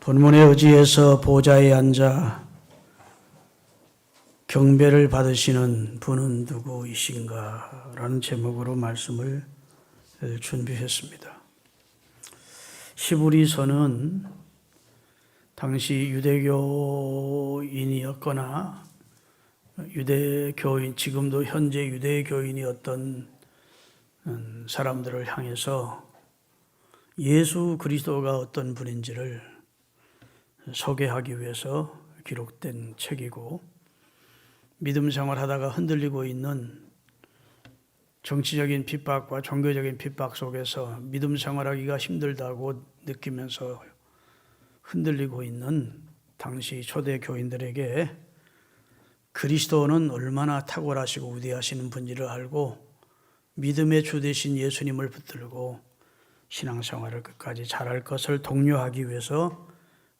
본문의 의지에서 보좌에 앉아 경배를 받으시는 분은 누구이신가? 라는 제목으로 말씀을 준비했습니다. 시브리서는 당시 유대교인이었거나 유대교인, 지금도 현재 유대교인이었던 사람들을 향해서 예수 그리스도가 어떤 분인지를 소개하기 위해서 기록된 책이고, 믿음 생활하다가 흔들리고 있는 정치적인 핍박과 종교적인 핍박 속에서 믿음 생활하기가 힘들다고 느끼면서 흔들리고 있는 당시 초대 교인들에게 그리스도는 얼마나 탁월하시고 위대하시는 분인지를 알고 믿음의 주 되신 예수님을 붙들고 신앙생활을 끝까지 잘할 것을 독려하기 위해서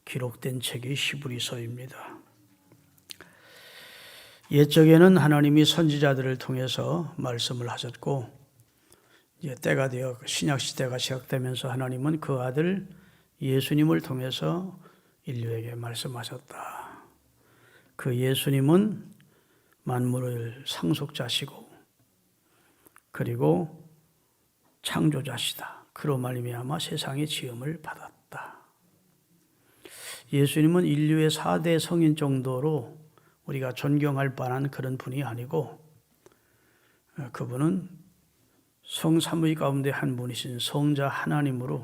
기록된 책이 히브리서입니다. 옛적에는 하나님이 선지자들을 통해서 말씀을 하셨고, 이제 때가 되어 신약 시대가 시작되면서 하나님은 그 아들 예수님을 통해서 인류에게 말씀하셨다. 그 예수님은 만물을 상속자시고 그리고 창조자시다. 그로 말미암아 세상의 지음을 받았다. 예수님은 인류의 4대 성인 정도로 우리가 존경할 만한 그런 분이 아니고, 그분은 성삼위 가운데 한 분이신 성자 하나님으로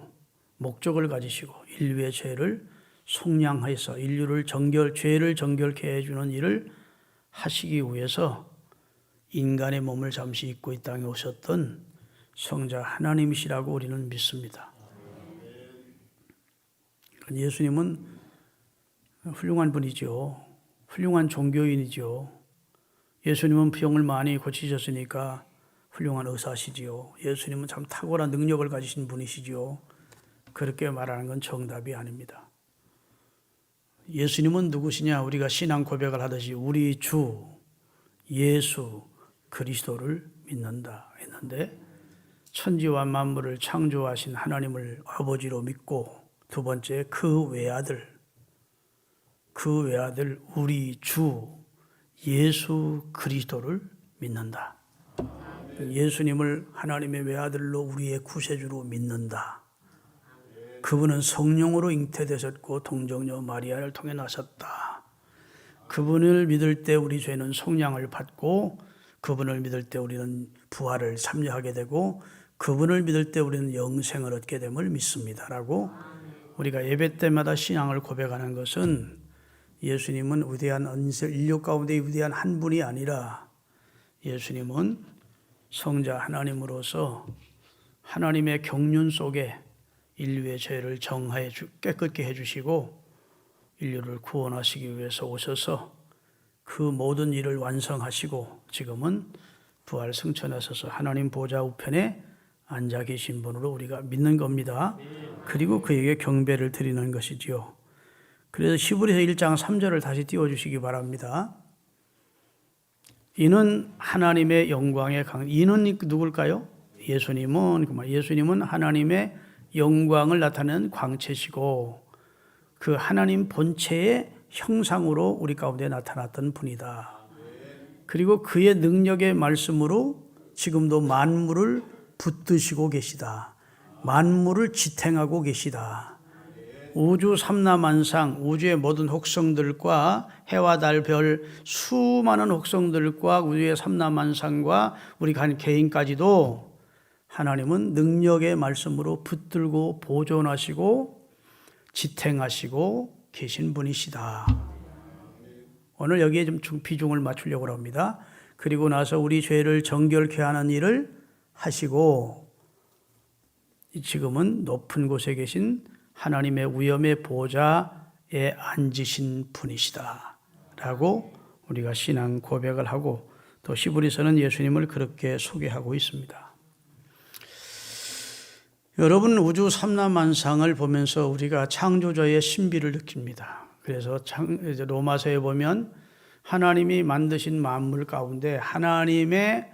목적을 가지시고 인류의 죄를 속량해서 인류를 죄를 정결케 해주는 일을 하시기 위해서 인간의 몸을 잠시 입고 이 땅에 오셨던 성자 하나님이시라고 우리는 믿습니다. 예수님은 훌륭한 분이죠. 훌륭한 종교인이죠. 예수님은 병을 많이 고치셨으니까 훌륭한 의사시지요. 예수님은 참 탁월한 능력을 가지신 분이시지요. 그렇게 말하는 건 정답이 아닙니다. 예수님은 누구시냐? 우리가 신앙 고백을 하듯이 우리 주 예수 그리스도를 믿는다 했는데, 천지와 만물을 창조하신 하나님을 아버지로 믿고, 두 번째 그 외아들 우리 주 예수 그리스도를 믿는다. 예수님을 하나님의 외아들로 우리의 구세주로 믿는다. 그분은 성령으로 잉태되셨고 동정녀 마리아를 통해 나셨다. 그분을 믿을 때 우리 죄는 속량을 받고, 그분을 믿을 때 우리는 부활을 참여하게 되고, 그분을 믿을 때 우리는 영생을 얻게 됨을 믿습니다라고 우리가 예배 때마다 신앙을 고백하는 것은, 예수님은 위대한 인류 가운데 위대한 한 분이 아니라 예수님은 성자 하나님으로서 하나님의 경륜 속에 인류의 죄를 정하여 깨끗게 해주시고 인류를 구원하시기 위해서 오셔서 그 모든 일을 완성하시고 지금은 부활 승천하셔서 하나님 보좌 우편에 앉아 계신 분으로 우리가 믿는 겁니다. 그리고 그에게 경배를 드리는 것이지요. 그래서 히브리서 1장 3절을 다시 띄워주시기 바랍니다. 이는 하나님의 영광의 이는 누굴까요? 예수님은 하나님의 영광을 나타내는 광채시고 그 하나님 본체의 형상으로 우리 가운데 나타났던 분이다. 그리고 그의 능력의 말씀으로 지금도 만물을 붙드시고 계시다. 만물을 지탱하고 계시다. 우주 삼라만상, 우주의 모든 혹성들과 해와 달, 별 수많은 혹성들과 우주의 삼라만상과 우리 개인까지도 하나님은 능력의 말씀으로 붙들고 보존하시고 지탱하시고 계신 분이시다. 오늘 여기에 좀 비중을 맞추려고 합니다. 그리고 나서 우리 죄를 정결케 하는 일을 하시고 지금은 높은 곳에 계신 하나님의 위엄의 보좌에 앉으신 분이시다 라고 우리가 신앙 고백을 하고, 또 히브리서는 예수님을 그렇게 소개하고 있습니다. 여러분, 우주 삼라만상을 보면서 우리가 창조주의 신비를 느낍니다. 그래서 로마서에 보면 하나님이 만드신 만물 가운데 하나님의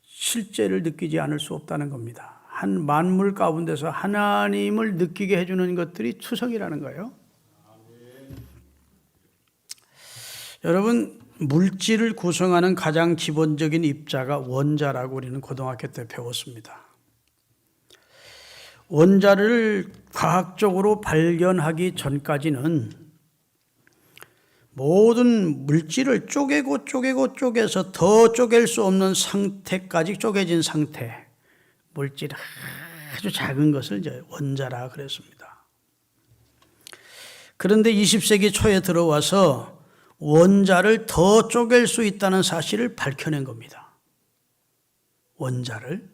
실제를 느끼지 않을 수 없다는 겁니다. 한 만물 가운데서 하나님을 느끼게 해주는 것들이 투성이라는 거예요. 여러분, 물질을 구성하는 가장 기본적인 입자가 원자라고 우리는 고등학교 때 배웠습니다. 원자를 과학적으로 발견하기 전까지는 모든 물질을 쪼개서 더 쪼갤 수 없는 상태까지 쪼개진 상태, 물질 아주 작은 것을 이제 원자라 그랬습니다. 그런데 20세기 초에 들어와서 원자를 더 쪼갤 수 있다는 사실을 밝혀낸 겁니다. 원자를.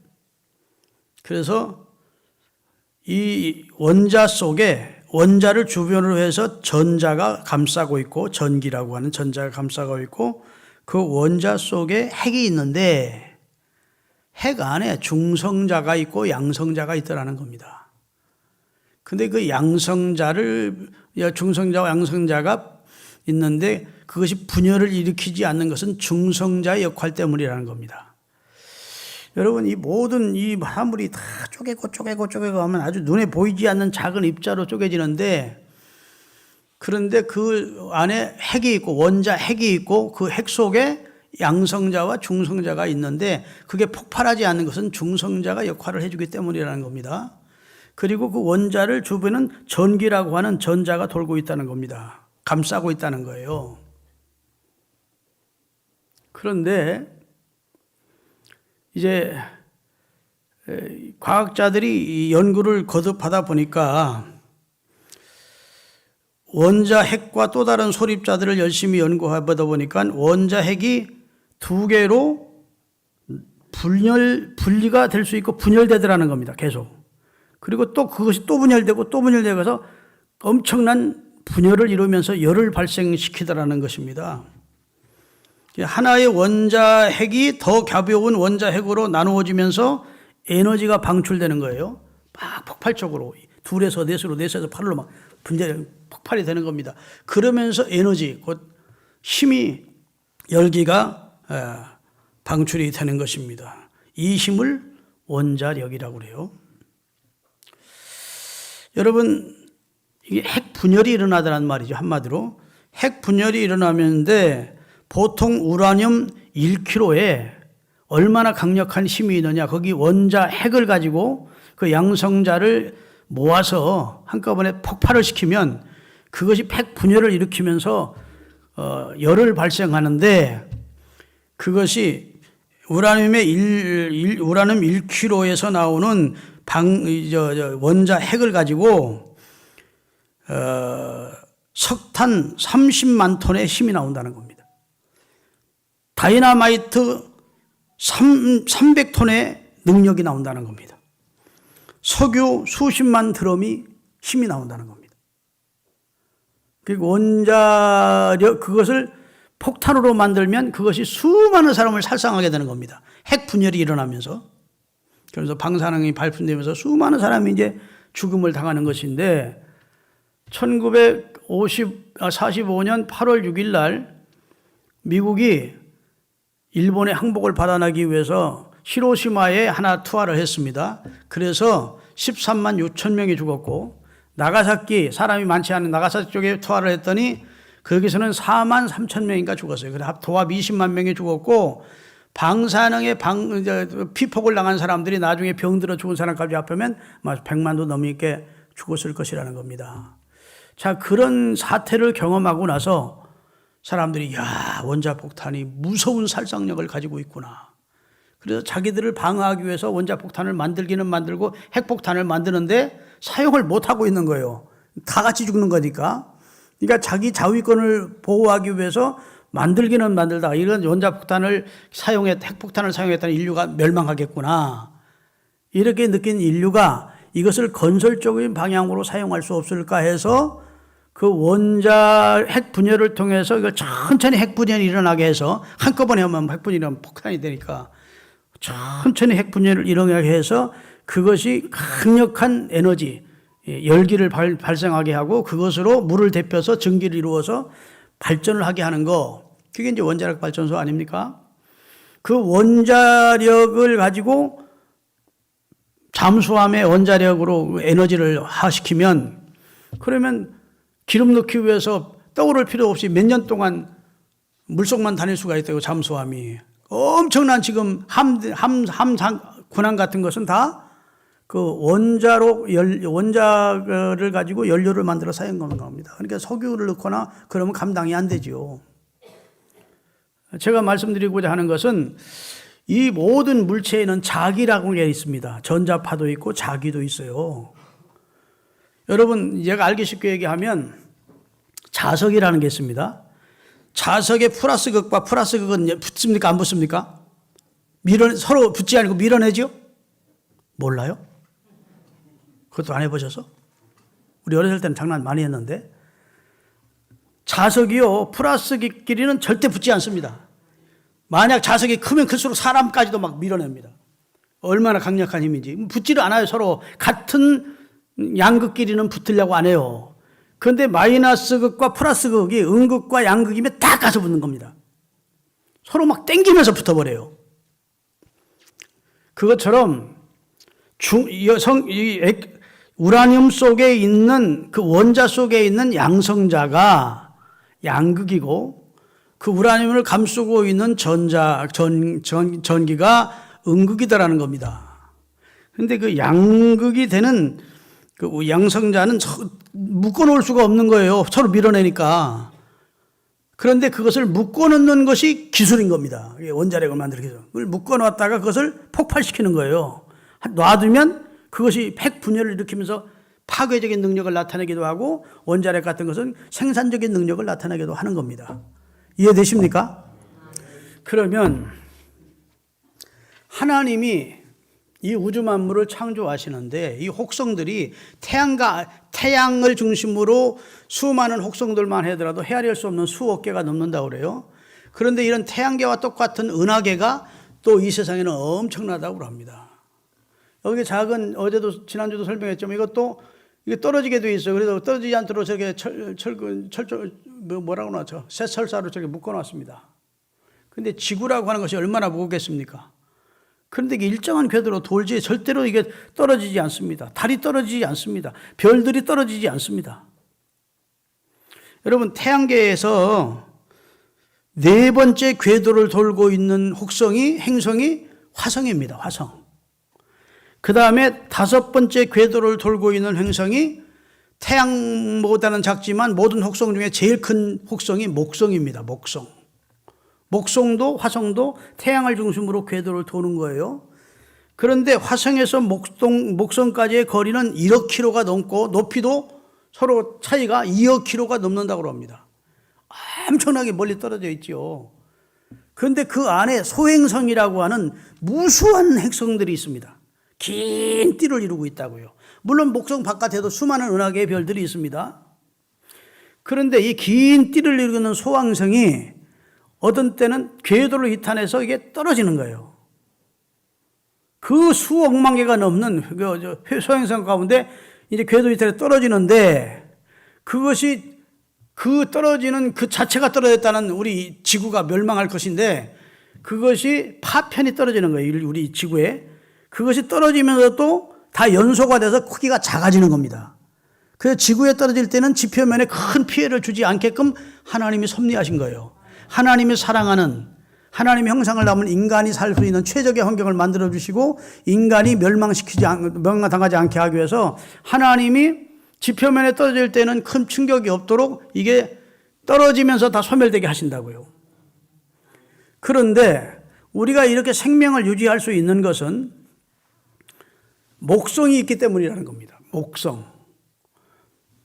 그래서 이 원자 속에 원자를 주변으로 해서 전자가 감싸고 있고, 전기라고 하는 전자가 감싸고 있고, 그 원자 속에 핵이 있는데 핵 안에 중성자가 있고 양성자가 있더라는 겁니다. 근데 그 중성자와 양성자가 있는데 그것이 분열을 일으키지 않는 것은 중성자의 역할 때문이라는 겁니다. 여러분, 이 모든 이 화물이 다 쪼개고 하면 아주 눈에 보이지 않는 작은 입자로 쪼개지는데, 그런데 그 안에 핵이 있고, 원자 핵이 있고, 그 핵 속에 양성자와 중성자가 있는데 그게 폭발하지 않는 것은 중성자가 역할을 해주기 때문이라는 겁니다. 그리고 그 원자를 주변은 전기라고 하는 전자가 돌고 있다는 겁니다. 감싸고 있다는 거예요. 그런데 이제 과학자들이 연구를 거듭하다 보니까 원자 핵과 또 다른 소립자들을 열심히 연구하다 보니까 원자 핵이 두 개로 분리가 될 수 있고 분열되더라는 겁니다. 계속. 그리고 또 그것이 또 분열되고 해서 엄청난 분열을 이루면서 열을 발생시키더라는 것입니다. 하나의 원자 핵이 더 가벼운 원자 핵으로 나누어지면서 에너지가 방출되는 거예요. 막 폭발적으로 둘에서 넷에서 8로 막 폭발이 되는 겁니다. 그러면서 에너지, 곧 힘이, 열기가 방출이 되는 것입니다. 이 힘을 원자력이라고 그래요. 여러분, 이게 핵 분열이 일어나더란 말이죠. 한마디로 핵 분열이 일어나는데 보통 우라늄 1kg에 얼마나 강력한 힘이 있느냐, 거기 원자 핵을 가지고 그 양성자를 모아서 한꺼번에 폭발을 시키면 그것이 핵 분열을 일으키면서 열을 발생하는데, 그것이 우라늄 1kg에서 나오는 원자 핵을 가지고 석탄 30만 톤의 힘이 나온다는 겁니다. 다이나마이트 300톤의 능력이 나온다는 겁니다. 석유 수십만 드럼이 힘이 나온다는 겁니다. 그리고 원자력, 그것을 폭탄으로 만들면 그것이 수많은 사람을 살상하게 되는 겁니다. 핵 분열이 일어나면서. 그래서 방사능이 발噴되면서 수많은 사람이 이제 죽음을 당하는 것인데, 1945년 8월 6일 날 미국이 일본의 항복을 받아나기 위해서 히로시마에 하나 투하를 했습니다. 그래서 13만 6천 명이 죽었고, 나가사키, 사람이 많지 않은 나가사키 쪽에 투하를 했더니 거기서는 4만 3천 명인가 죽었어요. 그래서 도합 20만 명이 죽었고, 방사능에 피폭을 당한 사람들이 나중에 병들어 죽은 사람까지 합하면 100만도 넘게 죽었을 것이라는 겁니다. 자, 그런 사태를 경험하고 나서 사람들이, 야, 원자폭탄이 무서운 살상력을 가지고 있구나. 그래서 자기들을 방어하기 위해서 원자폭탄을 만들기는 만들고 핵폭탄을 만드는데 사용을 못하고 있는 거예요. 다 같이 죽는 거니까. 그러니까 자기 자위권을 보호하기 위해서 만들기는 만들다가 이런 핵폭탄을 사용했다는 인류가 멸망하겠구나. 이렇게 느낀 인류가 이것을 건설적인 방향으로 사용할 수 없을까 해서 그 원자 핵 분열을 통해서 이걸 천천히 핵 분열이 일어나게 해서, 한꺼번에 하면 핵 분열이면 폭탄이 되니까 천천히 핵 분열을 일어나게 해서 그것이 강력한 에너지, 열기를 발생하게 하고 그것으로 물을 데펴서 전기를 이루어서 발전을 하게 하는 거, 그게 이제 원자력 발전소 아닙니까? 그 원자력을 가지고 잠수함의 원자력으로 에너지를 화시키면, 그러면 기름 넣기 위해서 떠오를 필요 없이 몇 년 동안 물속만 다닐 수가 있다고, 잠수함이. 엄청난 지금 군함 같은 것은 다 그 원자를 가지고 연료를 만들어 사용하는 겁니다. 그러니까 석유를 넣거나 그러면 감당이 안 되지요. 제가 말씀드리고자 하는 것은 이 모든 물체에는 자기라고 하는 게 있습니다. 전자파도 있고 자기도 있어요. 여러분, 제가 알기 쉽게 얘기하면 자석이라는 게 있습니다. 자석의 플러스 극과 플러스 극은 붙습니까? 안 붙습니까? 서로 붙지 않고 밀어내죠? 몰라요? 그것도 안 해보셔서? 우리 어렸을 때는 장난 많이 했는데, 자석이요, 플러스끼리는 절대 붙지 않습니다. 만약 자석이 크면 클수록 사람까지도 막 밀어냅니다. 얼마나 강력한 힘인지. 붙지를 않아요. 서로 같은 양극끼리는 붙으려고 안 해요. 그런데 마이너스 극과 플러스 극이 음극과 양극이면 딱 가서 붙는 겁니다. 서로 막 땡기면서 붙어버려요. 그것처럼 우라늄 속에 있는 그 원자 속에 있는 양성자가 양극이고, 그 우라늄을 감싸고 있는 전기가 음극이다라는 겁니다. 그런데 그 양극이 되는 그 양성자는 묶어놓을 수가 없는 거예요. 서로 밀어내니까. 그런데 그것을 묶어놓는 것이 기술인 겁니다. 원자력을 만들기 위해서. 그걸 묶어놨다가 그것을 폭발시키는 거예요. 놔두면 그것이 핵 분열을 일으키면서 파괴적인 능력을 나타내기도 하고, 원자력 같은 것은 생산적인 능력을 나타내기도 하는 겁니다. 이해되십니까? 그러면 하나님이 이 우주 만물을 창조하시는데, 이 혹성들이 태양을 중심으로 수많은 혹성들만 하더라도 헤아릴 수 없는 수억 개가 넘는다고 그래요. 그런데 이런 태양계와 똑같은 은하계가 또 이 세상에는 엄청나다고 합니다. 여기 어제도 지난주도 설명했지만 이게 떨어지게 돼 있어요. 그래서 떨어지지 않도록 저게 뭐라고 나죠? 쇠철사로 저게 묶어놨습니다. 근데 지구라고 하는 것이 얼마나 무겁겠습니까? 그런데 이게 일정한 궤도로 돌지 절대로 이게 떨어지지 않습니다. 달이 떨어지지 않습니다. 별들이 떨어지지 않습니다. 여러분, 태양계에서 네 번째 궤도를 돌고 있는 행성이 화성입니다. 화성. 그 다음에 다섯 번째 궤도를 돌고 있는 행성이 태양보다는 작지만 모든 혹성 중에 제일 큰 혹성이 목성입니다. 목성도 화성도 태양을 중심으로 궤도를 도는 거예요. 그런데 화성에서 목성까지의 거리는 1억 킬로가 넘고, 높이도 서로 차이가 2억 킬로가 넘는다고 합니다. 엄청나게 멀리 떨어져 있죠. 그런데 그 안에 소행성이라고 하는 무수한 행성들이 있습니다. 긴 띠를 이루고 있다고요. 물론 목성 바깥에도 수많은 은하계의 별들이 있습니다. 그런데 이 긴 띠를 이루는 소행성이 어떤 때는 궤도를 이탈해서 이게 떨어지는 거예요. 그 수억만 개가 넘는 소행성 가운데 이제 궤도 이탈에 떨어지는데, 그것이 떨어지는 그 자체가 떨어졌다는 우리 지구가 멸망할 것인데, 그것이 파편이 떨어지는 거예요. 우리 지구에. 그것이 떨어지면서도 다 연소가 돼서 크기가 작아지는 겁니다. 그래서 지구에 떨어질 때는 지표면에 큰 피해를 주지 않게끔 하나님이 섭리하신 거예요. 하나님이 사랑하는, 하나님의 형상을 담은 인간이 살 수 있는 최적의 환경을 만들어 주시고, 인간이 멸망당하지 않게 하기 위해서 하나님이 지표면에 떨어질 때는 큰 충격이 없도록 이게 떨어지면서 다 소멸되게 하신다고요. 그런데 우리가 이렇게 생명을 유지할 수 있는 것은 목성이 있기 때문이라는 겁니다. 목성.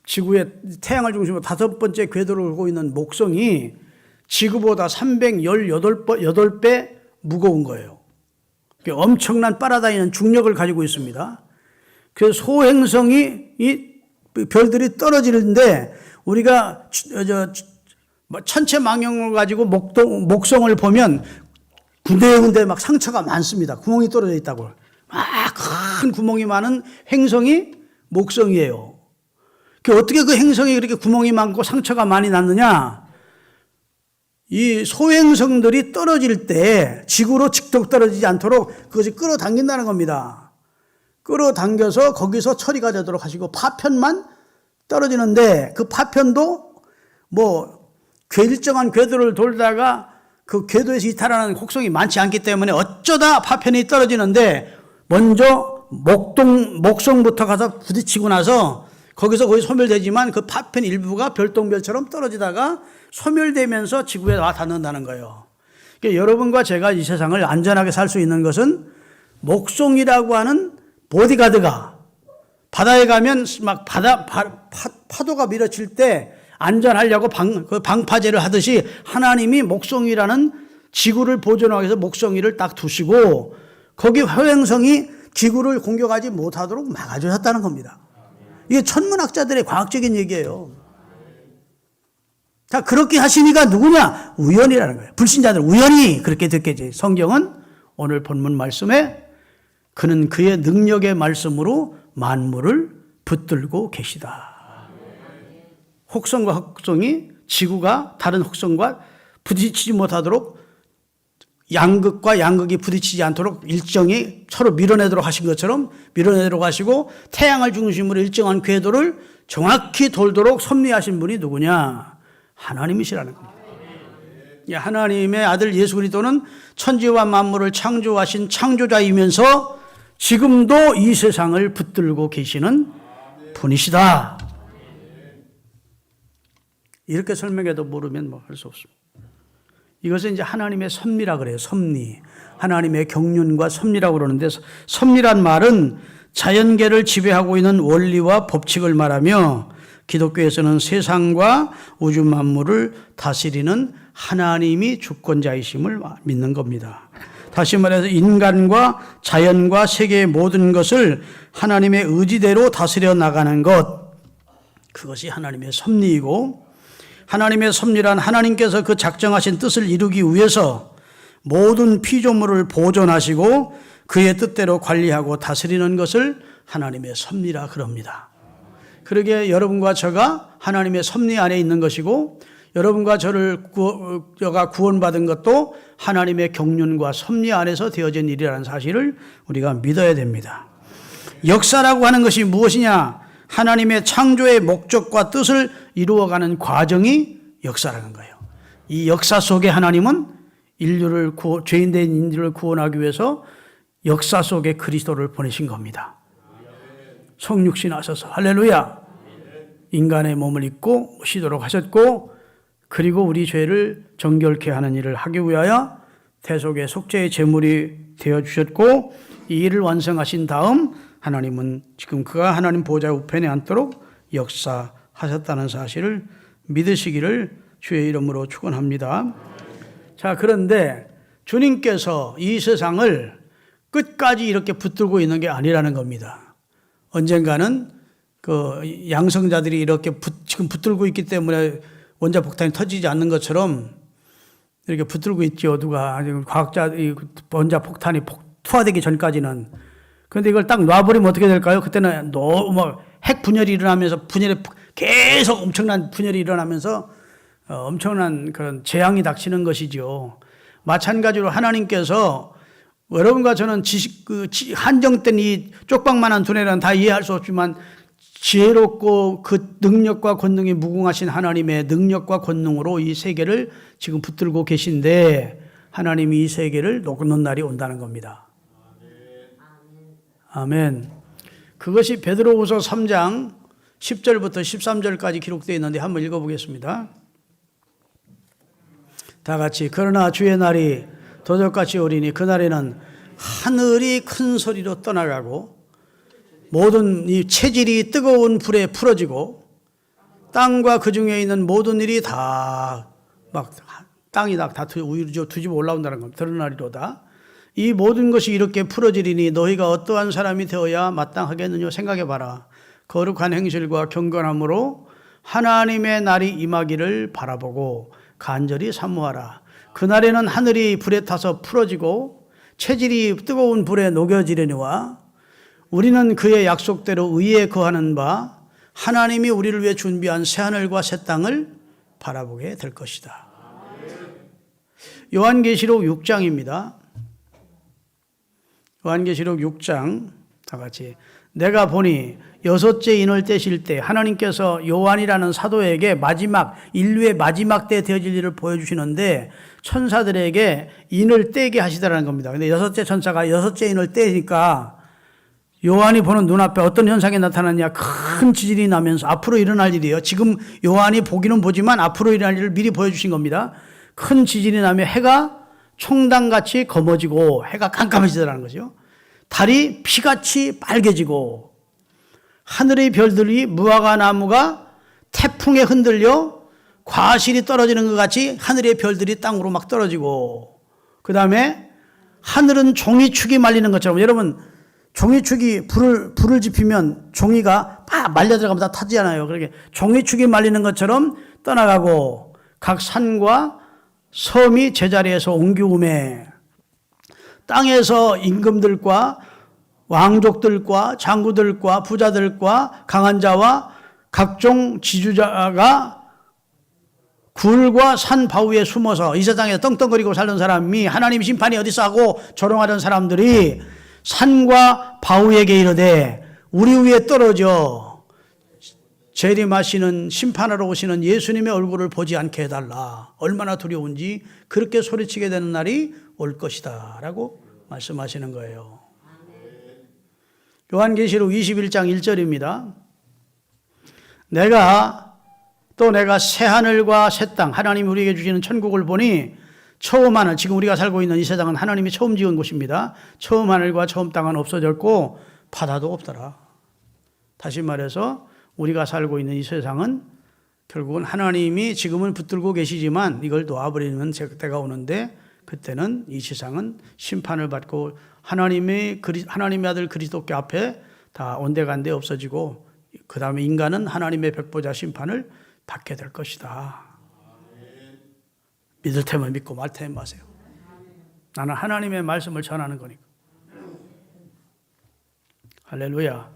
지구의 태양을 중심으로 다섯 번째 궤도를 돌고 있는 목성이 지구보다 318배 무거운 거예요. 엄청난 빨아다니는 중력을 가지고 있습니다. 그래서 소행성이, 이 별들이 떨어지는데, 우리가 천체 망령을 가지고 목성을 보면 군데군데 막 상처가 많습니다. 구멍이 떨어져 있다고. 큰 구멍이 많은 행성이 목성이에요. 어떻게 그 행성이 그렇게 구멍이 많고 상처가 많이 났느냐? 이 소행성들이 떨어질 때 지구로 직접 떨어지지 않도록 그것이 끌어당긴다는 겁니다. 끌어당겨서 거기서 처리가 되도록 하시고, 파편만 떨어지는데, 그 파편도 일정한 궤도를 돌다가 그 궤도에서 이탈하는 혹성이 많지 않기 때문에 어쩌다 파편이 떨어지는데 먼저 목성부터 가서 부딪히고 나서 거기서 거의 소멸되지만 그 파편 일부가 별똥별처럼 떨어지다가 소멸되면서 지구에 와 닿는다는 거예요. 그러니까 여러분과 제가 이 세상을 안전하게 살 수 있는 것은 목성이라고 하는 보디가드가 바다에 가면 막 파도가 밀어칠 때 안전하려고 방파제를 하듯이 하나님이 목성이라는 지구를 보존하기 위해서 목성이를 딱 두시고 거기 화행성이 지구를 공격하지 못하도록 막아주셨다는 겁니다. 이게 천문학자들의 과학적인 얘기예요. 자, 그렇게 하시니까 누구냐? 우연이라는 거예요. 불신자들 우연히 그렇게 듣겠지. 성경은 오늘 본문 말씀에 그는 그의 능력의 말씀으로 만물을 붙들고 계시다. 혹성과 혹성이 지구가 다른 혹성과 부딪히지 못하도록 양극과 양극이 부딪히지 않도록 일정히 서로 밀어내도록 하신 것처럼 밀어내도록 하시고 태양을 중심으로 일정한 궤도를 정확히 돌도록 섭리하신 분이 누구냐? 하나님이시라는 겁니다. 하나님의 아들 예수 그리스도는 천지와 만물을 창조하신 창조자이면서 지금도 이 세상을 붙들고 계시는 분이시다. 이렇게 설명해도 모르면 뭐 할 수 없습니다. 이것은 이제 하나님의 섭리라 그래요. 섭리. 하나님의 경륜과 섭리라고 그러는데 섭리란 말은 자연계를 지배하고 있는 원리와 법칙을 말하며 기독교에서는 세상과 우주 만물을 다스리는 하나님이 주권자이심을 믿는 겁니다. 다시 말해서 인간과 자연과 세계의 모든 것을 하나님의 의지대로 다스려 나가는 것, 그것이 하나님의 섭리이고 하나님의 섭리란 하나님께서 그 작정하신 뜻을 이루기 위해서 모든 피조물을 보존하시고 그의 뜻대로 관리하고 다스리는 것을 하나님의 섭리라 그럽니다. 그러기에 여러분과 저가 하나님의 섭리 안에 있는 것이고 여러분과 저가 구원받은 것도 하나님의 경륜과 섭리 안에서 되어진 일이라는 사실을 우리가 믿어야 됩니다. 역사라고 하는 것이 무엇이냐? 하나님의 창조의 목적과 뜻을 이루어가는 과정이 역사라는 거예요. 이 역사 속에 하나님은 죄인된 인류를 구원하기 위해서 역사 속에 그리스도를 보내신 겁니다. 성육신 하셔서 할렐루야. 인간의 몸을 입고 오시도록 하셨고 그리고 우리 죄를 정결케 하는 일을 하기 위하여 대속의 속죄의 제물이 되어주셨고 이 일을 완성하신 다음 하나님은 지금 그가 하나님 보좌 우편에 앉도록 역사하셨다는 사실을 믿으시기를 주의 이름으로 축원합니다. 자, 그런데 주님께서 이 세상을 끝까지 이렇게 붙들고 있는 게 아니라는 겁니다. 언젠가는 그 양성자들이 이렇게 지금 붙들고 있기 때문에 원자폭탄이 터지지 않는 것처럼 이렇게 붙들고 있죠. 누가 과학자 원자폭탄이 투하되기 전까지는. 그런데 이걸 딱 놔버리면 어떻게 될까요? 그때는 너무 핵 분열이 일어나면서 계속 엄청난 분열이 일어나면서 엄청난 그런 재앙이 닥치는 것이죠. 마찬가지로 하나님께서 여러분과 저는 한정된 이 쪽방만한 두뇌는 다 이해할 수 없지만 지혜롭고 그 능력과 권능이 무궁하신 하나님의 능력과 권능으로 이 세계를 지금 붙들고 계신데 하나님이 이 세계를 놓는 날이 온다는 겁니다. 아멘. 그것이 베드로후서 3장 10절부터 13절까지 기록되어 있는데 한번 읽어보겠습니다. 다 같이 그러나 주의 날이 도적같이 오리니 그날에는 하늘이 큰 소리로 떠나가고 모든 이 체질이 뜨거운 불에 풀어지고 땅과 그 중에 있는 모든 일이 다 막 땅이 다 뒤집어 올라온다는 겁니다. 드러나리로다. 이 모든 것이 이렇게 풀어지리니 너희가 어떠한 사람이 되어야 마땅하겠느냐 생각해봐라. 거룩한 행실과 경건함으로 하나님의 날이 임하기를 바라보고 간절히 사모하라. 그날에는 하늘이 불에 타서 풀어지고 체질이 뜨거운 불에 녹여지려니와 우리는 그의 약속대로 의에 거하는 바 하나님이 우리를 위해 준비한 새하늘과 새 땅을 바라보게 될 것이다. 요한계시록 6장입니다. 요한계시록 6장 다 같이 내가 보니 여섯째 인을 떼실 때 하나님께서 요한이라는 사도에게 인류의 마지막 때 되어질 일을 보여주시는데 천사들에게 인을 떼게 하시더라는 겁니다. 근데 여섯째 천사가 여섯째 인을 떼니까 요한이 보는 눈앞에 어떤 현상이 나타났냐? 큰 지진이 나면서 앞으로 일어날 일이에요. 지금 요한이 보기는 보지만 앞으로 일어날 일을 미리 보여주신 겁니다. 큰 지진이 나면 해가 총당같이 검어지고 해가 깜깜해지더라는 거죠. 달이 피같이 빨개지고 하늘의 별들이 무화과 나무가 태풍에 흔들려 과실이 떨어지는 것 같이 하늘의 별들이 땅으로 막 떨어지고, 그 다음에 하늘은 종이축이 말리는 것처럼, 여러분 종이축이 불을 지피면 종이가 팍 말려 들어가면 다 타지잖아요. 그렇게 종이축이 말리는 것처럼 떠나가고 각 산과 섬이 제자리에서 옮기우매 땅에서 임금들과 왕족들과 장구들과 부자들과 강한 자와 각종 지주자가 굴과 산 바위에 숨어서 이 세상에 떵떵거리고 살던 사람이 하나님 심판이 어디서 하고 조롱하던 사람들이 산과 바위에게 이르되 우리 위에 떨어져 재림하시는 심판하러 오시는 예수님의 얼굴을 보지 않게 해달라. 얼마나 두려운지 그렇게 소리치게 되는 날이 올 것이다 라고 말씀하시는 거예요. 요한계시록 21장 1절입니다. 내가 새하늘과 새 땅, 하나님이 우리에게 주시는 천국을 보니 처음 하늘, 지금 우리가 살고 있는 이 세상은 하나님이 처음 지은 곳입니다. 처음 하늘과 처음 땅은 없어졌고 바다도 없더라. 다시 말해서 우리가 살고 있는 이 세상은 결국은 하나님이 지금은 붙들고 계시지만 이걸 놓아버리는 때가 오는데, 그때는 이 세상은 심판을 받고 하나님의 아들 그리스도께 앞에 다 온데간데 없어지고, 그 다음에 인간은 하나님의 백보자 심판을 받게 될 것이다. 믿을 테면 믿고 말 테면 마세요. 나는 하나님의 말씀을 전하는 거니까. 할렐루야.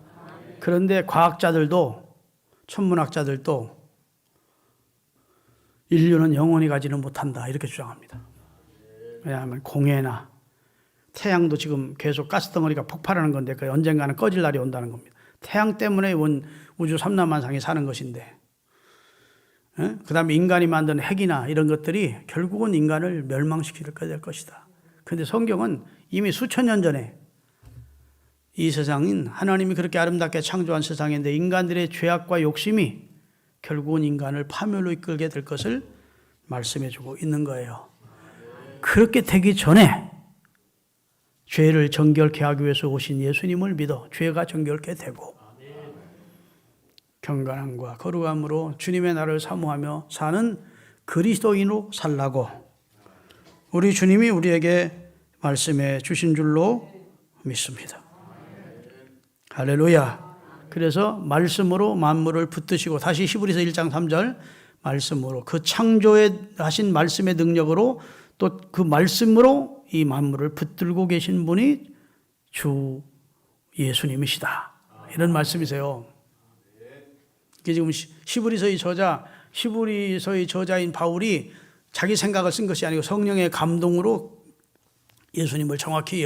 그런데 과학자들도, 천문학자들도 인류는 영원히 가지는 못한다 이렇게 주장합니다. 왜냐하면 공해나 태양도 지금 계속 가스덩어리가 폭발하는 건데 그 언젠가는 꺼질 날이 온다는 겁니다. 태양 때문에 온 우주 삼라만상이 사는 것인데, 그 다음에 인간이 만든 핵이나 이런 것들이 결국은 인간을 멸망시키게 될 것이다. 그런데 성경은 이미 수천 년 전에 이 세상은 하나님이 그렇게 아름답게 창조한 세상인데 인간들의 죄악과 욕심이 결국은 인간을 파멸로 이끌게 될 것을 말씀해주고 있는 거예요. 그렇게 되기 전에 죄를 정결케 하기 위해서 오신 예수님을 믿어 죄가 정결케 되고 경건함과 거룩함으로 주님의 나라를 사모하며 사는 그리스도인으로 살라고 우리 주님이 우리에게 말씀해 주신 줄로 믿습니다. 할렐루야. 그래서 말씀으로 만물을 붙드시고, 다시 히브리서 1장 3절 말씀으로, 그 창조에 하신 말씀의 능력으로 또 그 말씀으로 이 만물을 붙들고 계신 분이 주 예수님이시다. 이런 말씀이세요. 이게 지금 히브리서의 저자인 바울이 자기 생각을 쓴 것이 아니고 성령의 감동으로 예수님을 정확히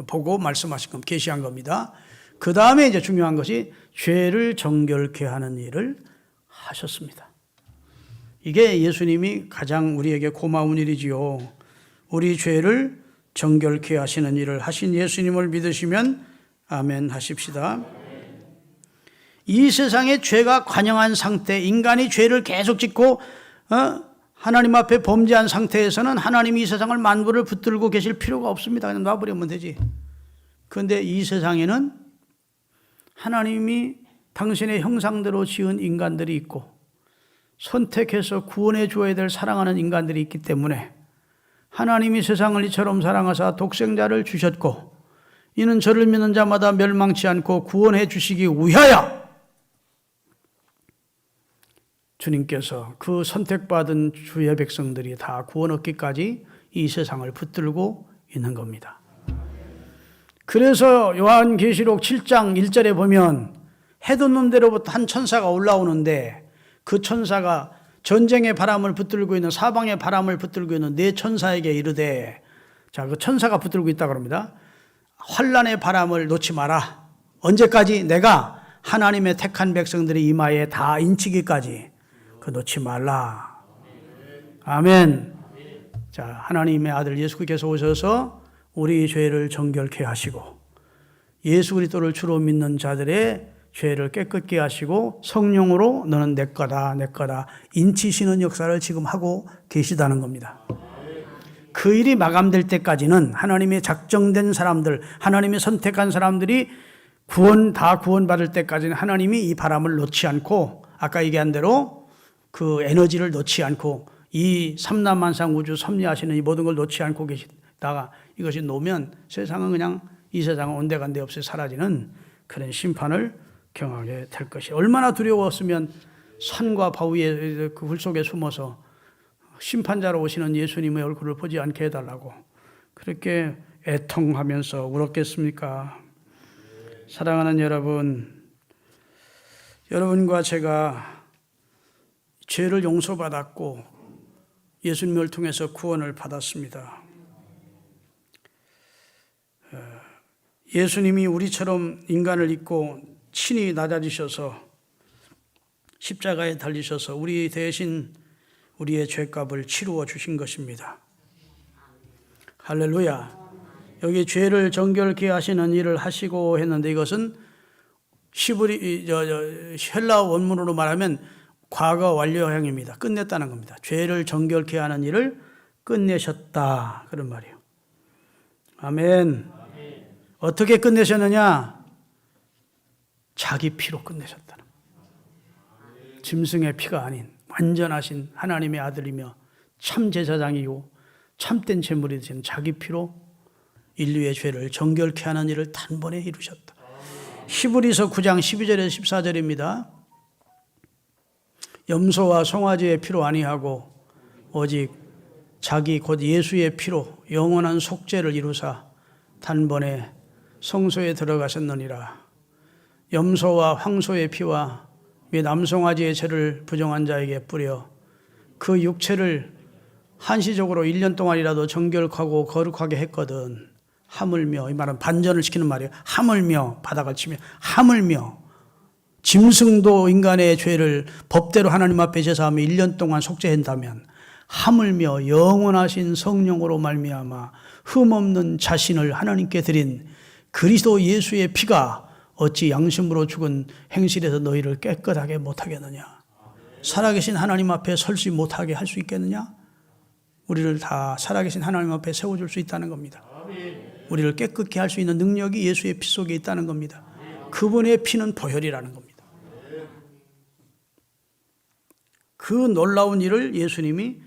보고 말씀하신 겁니다. 계시한 겁니다. 그 다음에 이제 중요한 것이 죄를 정결케 하는 일을 하셨습니다. 이게 예수님이 가장 우리에게 고마운 일이지요. 우리 죄를 정결케 하시는 일을 하신 예수님을 믿으시면 아멘 하십시다. 이 세상에 죄가 관영한 상태, 인간이 죄를 계속 짓고 하나님 앞에 범죄한 상태에서는 하나님이 이 세상을 만물을 붙들고 계실 필요가 없습니다. 그냥 놔버리면 되지. 그런데 이 세상에는 하나님이 당신의 형상대로 지은 인간들이 있고 선택해서 구원해 주어야 될 사랑하는 인간들이 있기 때문에 하나님이 세상을 이처럼 사랑하사 독생자를 주셨고 이는 저를 믿는 자마다 멸망치 않고 구원해 주시기 위하여 주님께서 그 선택받은 주의 백성들이 다 구원 얻기까지 이 세상을 붙들고 있는 겁니다. 그래서 요한계시록 7장 1절에 보면 해돋는 데로부터 한 천사가 올라오는데 그 천사가 전쟁의 바람을 붙들고 있는, 사방의 바람을 붙들고 있는 네 천사에게 이르되, 자, 그 천사가 붙들고 있다고 합니다. 환란의 바람을 놓지 마라. 언제까지? 내가 하나님의 택한 백성들의 이마에 다 인치기까지 그 놓지 말라. 아멘. 자, 하나님의 아들 예수 그리스도께서 오셔서 우리 죄를 정결케 하시고 예수 그리스도를 주로 믿는 자들의 죄를 깨끗게 하시고 성령으로 너는 내 거다 내 거다 인치시는 역사를 지금 하고 계시다는 겁니다. 그 일이 마감될 때까지는 하나님의 작정된 사람들, 하나님의 선택한 사람들이 다 구원받을 때까지는 하나님이 이 바람을 놓지 않고 아까 얘기한 대로 그 에너지를 놓지 않고 이 삼라만상 우주 섭리하시는 이 모든 걸 놓지 않고 계시다가 이것이 놓으면 세상은 그냥 이 세상은 온데간데 없이 사라지는 그런 심판을 경하게 될 것이. 얼마나 두려웠으면 산과 바위의 그 굴 속에 숨어서 심판자로 오시는 예수님의 얼굴을 보지 않게 해달라고 그렇게 애통하면서 울었겠습니까? 사랑하는 여러분, 여러분과 제가 죄를 용서받았고 예수님을 통해서 구원을 받았습니다. 예수님이 우리처럼 인간을 입고 친히 낮아지셔서 십자가에 달리셔서 우리 대신 우리의 죄값을 치루어 주신 것입니다. 할렐루야. 여기 죄를 정결케 하시는 일을 하시고 했는데 이것은 헬라어 원문으로 말하면 과거 완료형입니다. 끝냈다는 겁니다. 죄를 정결케 하는 일을 끝내셨다. 그런 말이에요. 아멘. 어떻게 끝내셨느냐? 자기 피로 끝내셨다는 거예요. 짐승의 피가 아닌 완전하신 하나님의 아들이며 참 제사장이고 참된 제물이 되신 자기 피로 인류의 죄를 정결케 하는 일을 단번에 이루셨다. 히브리서 9장 12절에서 14절입니다. 염소와 송아지의 피로 아니하고 오직 자기 곧 예수의 피로 영원한 속죄를 이루사 단번에 성소에 들어가셨느니라. 염소와 황소의 피와 및 남송아지의 죄를 부정한 자에게 뿌려 그 육체를 한시적으로 1년 동안이라도 정결하고 거룩하게 했거든. 하물며, 이 말은 반전을 시키는 말이에요. 하물며, 바닥을 치며 하물며 짐승도 인간의 죄를 법대로 하나님 앞에 제사하며 1년 동안 속죄한다면 하물며 영원하신 성령으로 말미암아 흠없는 자신을 하나님께 드린 그리스도 예수의 피가 어찌 양심으로 죽은 행실에서 너희를 깨끗하게 못하겠느냐? 살아계신 하나님 앞에 설지 못하게 할 수 있겠느냐? 우리를 다 살아계신 하나님 앞에 세워줄 수 있다는 겁니다. 우리를 깨끗게 할 수 있는 능력이 예수의 피 속에 있다는 겁니다. 그분의 피는 보혈이라는 겁니다. 그 놀라운 일을 예수님이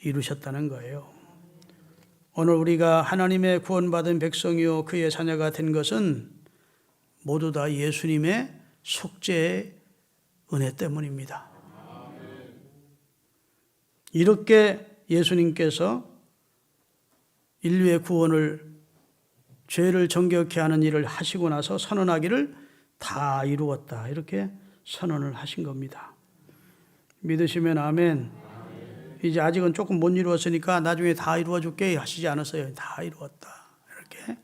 이루셨다는 거예요. 오늘 우리가 하나님의 구원받은 백성이요 그의 자녀가 된 것은 모두 다 예수님의 속죄의 은혜 때문입니다. 이렇게 예수님께서 인류의 구원을 죄를 정결케 하는 일을 하시고 나서 선언하기를 다 이루었다. 이렇게 선언을 하신 겁니다. 믿으시면 아멘. 이제 아직은 조금 못 이루었으니까 나중에 다 이루어 줄게 하시지 않았어요. 다 이루었다. 이렇게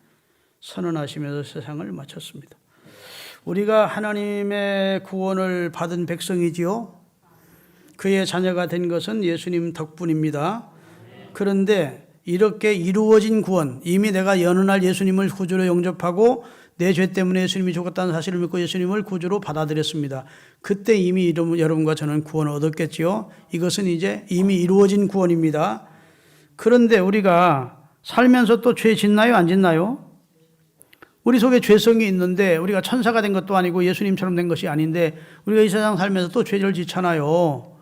선언하시면서 세상을 마쳤습니다. 우리가 하나님의 구원을 받은 백성이지요. 그의 자녀가 된 것은 예수님 덕분입니다. 그런데 이렇게 이루어진 구원, 이미 내가 여느 날 예수님을 구주로 영접하고 내 죄 때문에 예수님이 죽었다는 사실을 믿고 예수님을 구주로 받아들였습니다. 그때 이미 여러분과 저는 구원을 얻었겠지요. 이것은 이제 이미 이루어진 구원입니다. 그런데 우리가 살면서 또 죄 짓나요? 안 짓나요? 우리 속에 죄성이 있는데 우리가 천사가 된 것도 아니고 예수님처럼 된 것이 아닌데 우리가 이 세상 살면서 또 죄를 짓잖아요.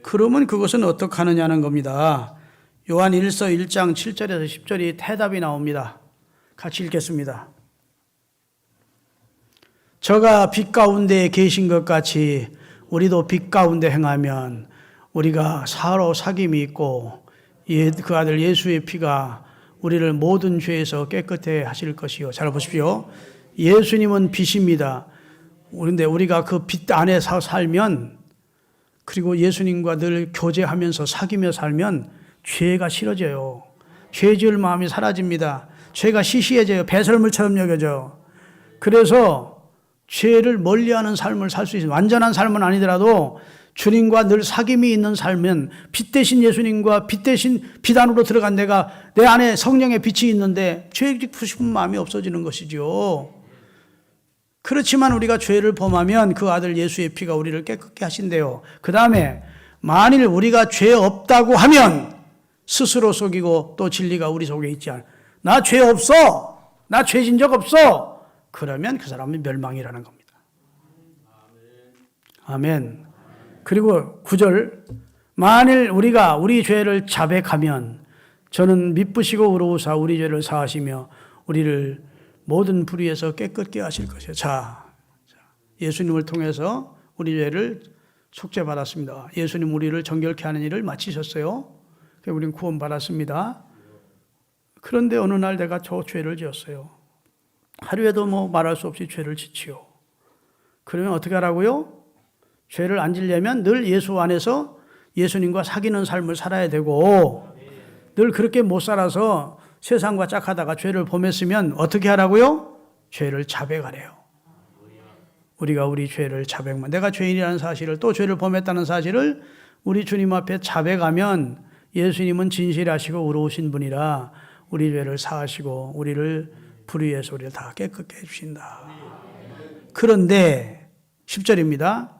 그러면 그것은 어떻게 하느냐는 겁니다. 요한 1서 1장 7절에서 10절이 대답이 나옵니다. 같이 읽겠습니다. 저가 빛 가운데 계신 것 같이 우리도 빛 가운데 행하면 우리가 서로 사귐이 있고 그 아들 예수의 피가 우리를 모든 죄에서 깨끗해 하실 것이요. 잘 보십시오. 예수님은 빛입니다. 그런데 우리가 그 빛 안에 살면 그리고 예수님과 늘 교제하면서 사귀며 살면 죄가 싫어져요. 죄 지을 마음이 사라집니다. 죄가 시시해져요. 배설물처럼 여겨져요. 그래서 죄를 멀리하는 삶을 살 수 있어요. 완전한 삶은 아니더라도 주님과 늘 사귐이 있는 삶은 빛 대신 예수님과 빛 대신 빛 안으로 들어간 내가 내 안에 성령의 빛이 있는데 죄 짓고 싶은 마음이 없어지는 것이죠. 그렇지만 우리가 죄를 범하면 그 아들 예수의 피가 우리를 깨끗게 하신대요. 그 다음에 만일 우리가 죄 없다고 하면 스스로 속이고 또 진리가 우리 속에 있지 않아. 나 죄 없어. 나 죄 진 적 없어. 그러면 그 사람은 멸망이라는 겁니다. 아멘. 그리고 9절, 만일 우리가 우리 죄를 자백하면 저는 미쁘시고 의로우사 우리 죄를 사하시며 우리를 모든 불의에서 깨끗게 하실 것이에요. 자, 예수님을 통해서 우리 죄를 속죄받았습니다. 예수님 우리를 정결케 하는 일을 마치셨어요. 그래서 우리는 구원받았습니다. 그런데 어느 날 내가 저 죄를 지었어요. 하루에도 말할 수 없이 죄를 짓지요. 그러면 어떻게 하라고요? 죄를 안 지려면 늘 예수 안에서 예수님과 사귀는 삶을 살아야 되고, 늘 그렇게 못 살아서 세상과 짝하다가 죄를 범했으면 어떻게 하라고요? 죄를 자백하래요. 우리가 우리 죄를 자백만, 내가 죄인이라는 사실을, 또 죄를 범했다는 사실을 우리 주님 앞에 자백하면 예수님은 진실하시고 의로우신 분이라 우리 죄를 사하시고 우리를 불의에서 우리를 다 깨끗게 해주신다. 그런데 10절입니다.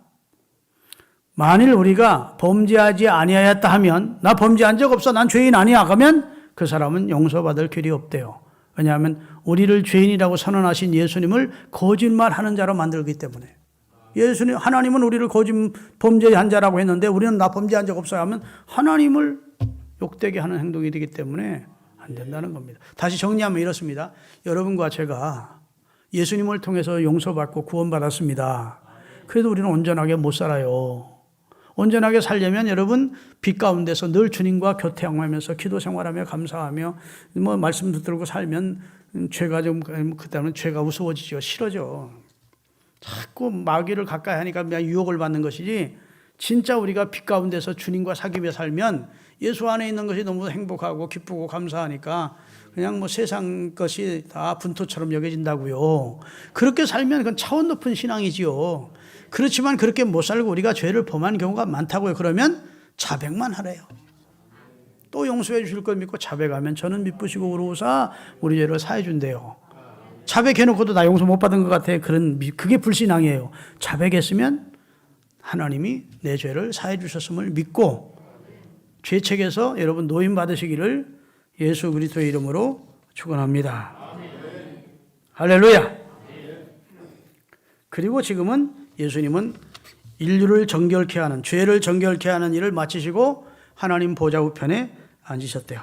만일 우리가 범죄하지 아니하였다 하면, 나 범죄한 적 없어, 난 죄인 아니야, 그러면 그 사람은 용서받을 길이 없대요. 왜냐하면 우리를 죄인이라고 선언하신 예수님을 거짓말하는 자로 만들기 때문에. 예수님, 하나님은 우리를 범죄한 자라고 했는데 우리는 나 범죄한 적 없어요 하면 하나님을 욕되게 하는 행동이 되기 때문에 안 된다는 겁니다. 다시 정리하면 이렇습니다. 여러분과 제가 예수님을 통해서 용서받고 구원받았습니다. 그래도 우리는 온전하게 못 살아요. 온전하게 살려면 여러분 빛 가운데서 늘 주님과 교통하면서 기도 생활하며 감사하며 말씀도 들고 살면 죄가 그다음에 죄가 우스워지죠. 싫어져. 자꾸 마귀를 가까이 하니까 그냥 유혹을 받는 것이지, 진짜 우리가 빛 가운데서 주님과 사귐에 살면 예수 안에 있는 것이 너무 행복하고 기쁘고 감사하니까 그냥 세상 것이 다 분토처럼 여겨진다고요. 그렇게 살면 그건 차원 높은 신앙이지요. 그렇지만 그렇게 못 살고 우리가 죄를 범한 경우가 많다고요. 그러면 자백만 하래요. 또 용서해 주실 걸 믿고 자백하면 저는 미쁘시고 의로우사 우리 죄를 사해 준대요. 자백해놓고도 나 용서 못 받은 것 같아. 그게 불신앙이에요. 자백했으면 하나님이 내 죄를 사해 주셨음을 믿고 죄책에서 여러분 노임 받으시기를 예수 그리스도의 이름으로 축원합니다. 할렐루야. 그리고 지금은 예수님은 인류를 정결케 하는, 죄를 정결케 하는 일을 마치시고 하나님 보좌 우편에 앉으셨대요.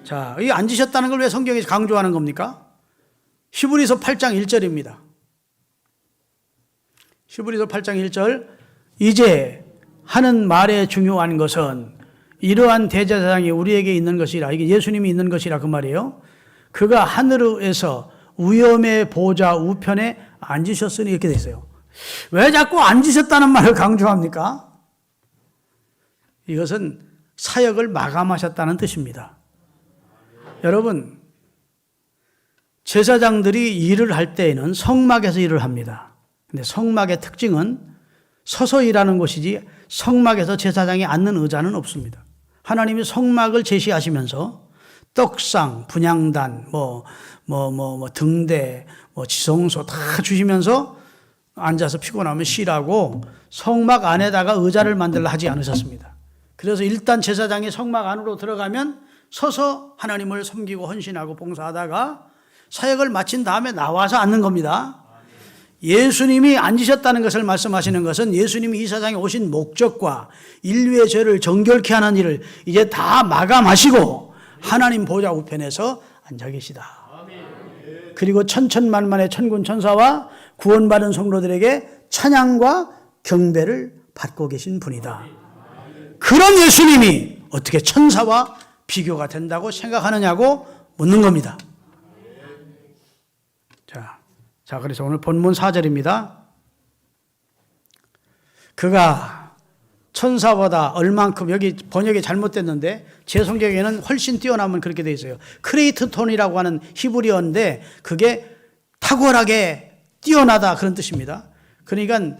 자, 이 앉으셨다는 걸 왜 성경에서 강조하는 겁니까? 히브리서 8장 1절입니다. 히브리서 8장 1절, 이제 하는 말의 중요한 것은 이러한 대제사장이 우리에게 있는 것이라, 이게 예수님이 있는 것이라 그 말이에요. 그가 하늘에서 위엄의 보좌 우편에 앉으셨으니 이렇게 돼 있어요. 왜 자꾸 앉으셨다는 말을 강조합니까? 이것은 사역을 마감하셨다는 뜻입니다. 여러분, 제사장들이 일을 할 때에는 성막에서 일을 합니다. 근데 성막의 특징은 서서 일하는 곳이지 성막에서 제사장이 앉는 의자는 없습니다. 하나님이 성막을 제시하시면서 떡상, 분향단, 등대, 지성소 다 주시면서 앉아서 피곤하면 쉬라고 성막 안에다가 의자를 만들라 하지 않으셨습니다. 그래서 일단 제사장이 성막 안으로 들어가면 서서 하나님을 섬기고 헌신하고 봉사하다가 사역을 마친 다음에 나와서 앉는 겁니다. 예수님이 앉으셨다는 것을 말씀하시는 것은 예수님이 이 세상에 오신 목적과 인류의 죄를 정결케 하는 일을 이제 다 마감하시고 하나님 보좌 우편에서 앉아 계시다. 그리고 천천만만의 천군 천사와 구원받은 성도들에게 찬양과 경배를 받고 계신 분이다. 그런 예수님이 어떻게 천사와 비교가 된다고 생각하느냐고 묻는 겁니다. 자, 그래서 오늘 본문 4절입니다. 그가 천사보다 얼만큼, 여기 번역이 잘못됐는데 제 성경에는 훨씬 뛰어나면 그렇게 돼 있어요. 크레이트톤이라고 하는 히브리어인데 그게 탁월하게 뛰어나다 그런 뜻입니다. 그러니까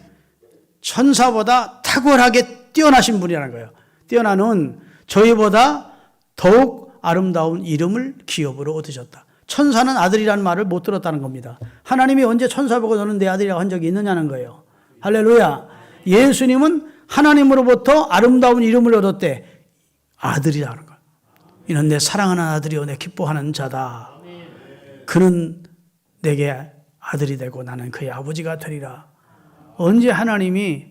천사보다 탁월하게 뛰어나신 분이라는 거예요. 뛰어나는 저희보다 더욱 아름다운 이름을 기업으로 얻으셨다. 천사는 아들이라는 말을 못 들었다는 겁니다. 하나님이 언제 천사 보고 너는 내 아들이라고 한 적이 있느냐는 거예요. 할렐루야. 예수님은 하나님으로부터 아름다운 이름을 얻었대. 아들이라는 거예요. 이는 내 사랑하는 아들이요 내 기뻐하는 자다. 그는 내게 아들이 되고 나는 그의 아버지가 되리라. 언제 하나님이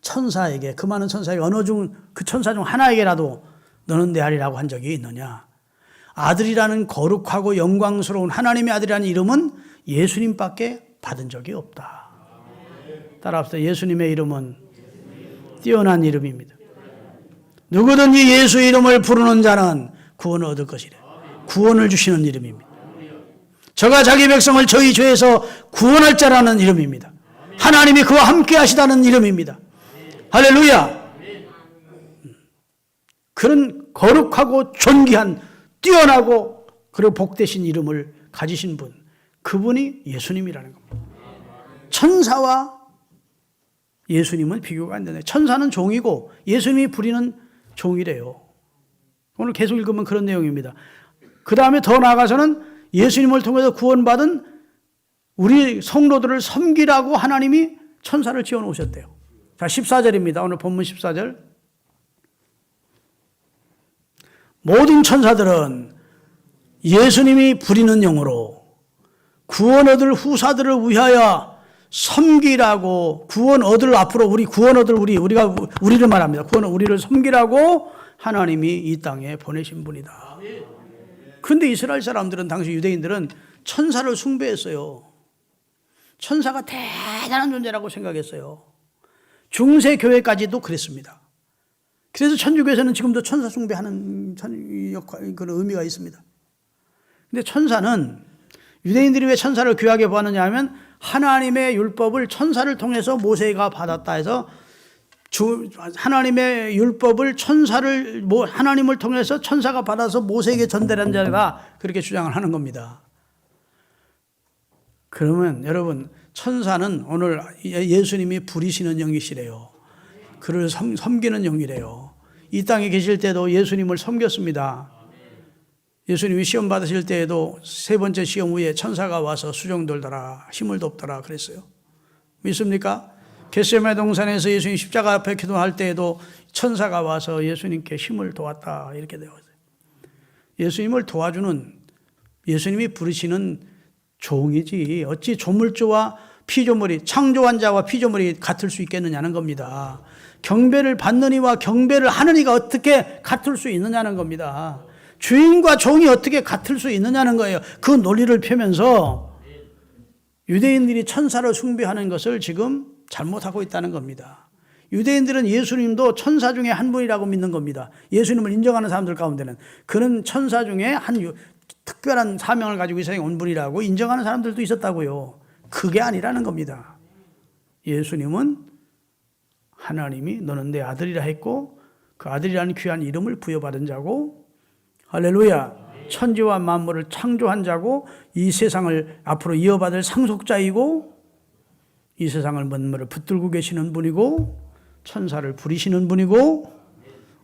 천사에게, 그 많은 천사에게 어느 중 그 천사 중 하나에게라도 너는 내 아들이라고 한 적이 있느냐? 아들이라는 거룩하고 영광스러운 하나님의 아들이라는 이름은 예수님밖에 받은 적이 없다. 따라합시다. 예수님의 이름은 뛰어난 이름입니다. 누구든지 예수 이름을 부르는 자는 구원을 얻을 것이래. 구원을 주시는 이름입니다. 저가 자기 백성을 저희 죄에서 구원할 자라는 이름입니다. 하나님이 그와 함께 하시다는 이름입니다. 할렐루야. 그런 거룩하고 존귀한 뛰어나고 그리고 복되신 이름을 가지신 분, 그분이 예수님이라는 겁니다. 천사와 예수님은 비교가 안 되네. 천사는 종이고 예수님이 부리는 종이래요. 오늘 계속 읽으면 그런 내용입니다. 그 다음에 더 나아가서는 예수님을 통해서 구원받은 우리 성도들을 섬기라고 하나님이 천사를 지어놓으셨대요. 자, 14절입니다. 오늘 본문 14절. 모든 천사들은 예수님이 부리는 영으로 구원 얻을 후사들을 위하여 섬기라고, 구원 얻을 앞으로 우리 구원 얻을 우리가 우리를 말합니다. 구원 우리를 섬기라고 하나님이 이 땅에 보내신 분이다. 그런데 이스라엘 사람들은, 당시 유대인들은 천사를 숭배했어요. 천사가 대단한 존재라고 생각했어요. 중세 교회까지도 그랬습니다. 그래서 천주교에서는 지금도 천사 숭배하는 그런 의미가 있습니다. 근데 천사는, 유대인들이 왜 천사를 귀하게 보았느냐 하면 하나님의 율법을 천사를 통해서 모세가 받았다 해서 하나님의 율법을 하나님을 통해서 천사가 받아서 모세에게 전달한 자가 그렇게 주장을 하는 겁니다. 그러면 여러분, 천사는 오늘 예수님이 부리시는 영이시래요. 그를 섬기는 영이래요. 이 땅에 계실 때도 예수님을 섬겼습니다. 예수님이 시험 받으실 때에도 세 번째 시험 후에 천사가 와서 수종 돌더라, 힘을 돕더라 그랬어요. 믿습니까? 겟세마네 동산에서 예수님 십자가 앞에 기도할 때에도 천사가 와서 예수님께 힘을 도왔다 이렇게 되어 있어요. 예수님을 도와주는, 예수님이 부르시는 종이지 어찌 조물주와 피조물이, 창조한 자와 피조물이 같을 수 있겠느냐는 겁니다. 경배를 받는 이와 경배를 하는 이가 어떻게 같을 수 있느냐는 겁니다. 주인과 종이 어떻게 같을 수 있느냐는 거예요. 그 논리를 펴면서 유대인들이 천사를 숭배하는 것을 지금 잘못하고 있다는 겁니다. 유대인들은 예수님도 천사 중에 한 분이라고 믿는 겁니다. 예수님을 인정하는 사람들 가운데는 그런 천사 중에 한 특별한 사명을 가지고 이 세상에 온 분이라고 인정하는 사람들도 있었다고요. 그게 아니라는 겁니다. 예수님은 하나님이 너는 내 아들이라 했고 그 아들이라는 귀한 이름을 부여받은 자고, 할렐루야, 천지와 만물을 창조한 자고 이 세상을 앞으로 이어받을 상속자이고 이 세상을 만물을 붙들고 계시는 분이고 천사를 부리시는 분이고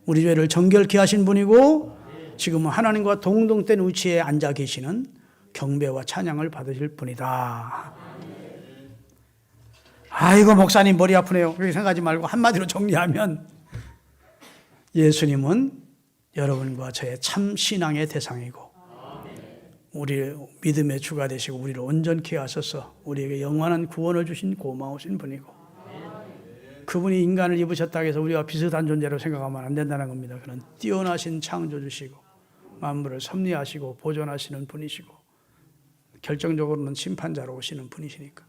우리 죄를 정결케 하신 분이고 지금은 하나님과 동등된 위치에 앉아 계시는 경배와 찬양을 받으실 분이다. 아이고 목사님 머리 아프네요. 그렇게 생각하지 말고 한마디로 정리하면 예수님은 여러분과 저의 참 신앙의 대상이고 우리 믿음의 주가 되시고 우리를 온전케 하셔서 우리에게 영원한 구원을 주신 고마우신 분이고 그분이 인간을 입으셨다고 해서 우리와 비슷한 존재로 생각하면 안 된다는 겁니다. 그는 뛰어나신 창조주시고 만물을 섭리하시고 보존하시는 분이시고 결정적으로는 심판자로 오시는 분이시니까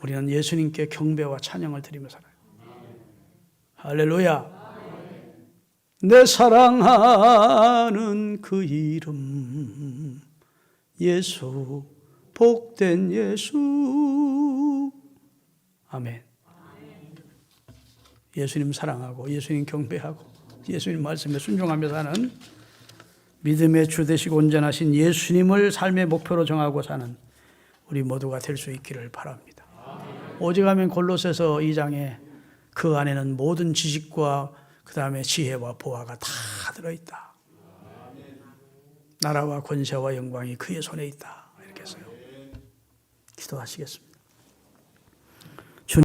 우리는 예수님께 경배와 찬양을 드리며 살아요. 할렐루야. 내 사랑하는 그 이름 예수, 복된 예수. 아멘. 예수님 사랑하고 예수님 경배하고 예수님 말씀에 순종하며 사는 믿음의 주 되시고 온전하신 예수님을 삶의 목표로 정하고 사는 우리 모두가 될 수 있기를 바랍니다. 오직하면 골로새서 2장에 그 안에는 모든 지식과 그 다음에 지혜와 보화가 다 들어있다. 나라와 권세와 영광이 그의 손에 있다. 이렇게 해서요. 기도하시겠습니다.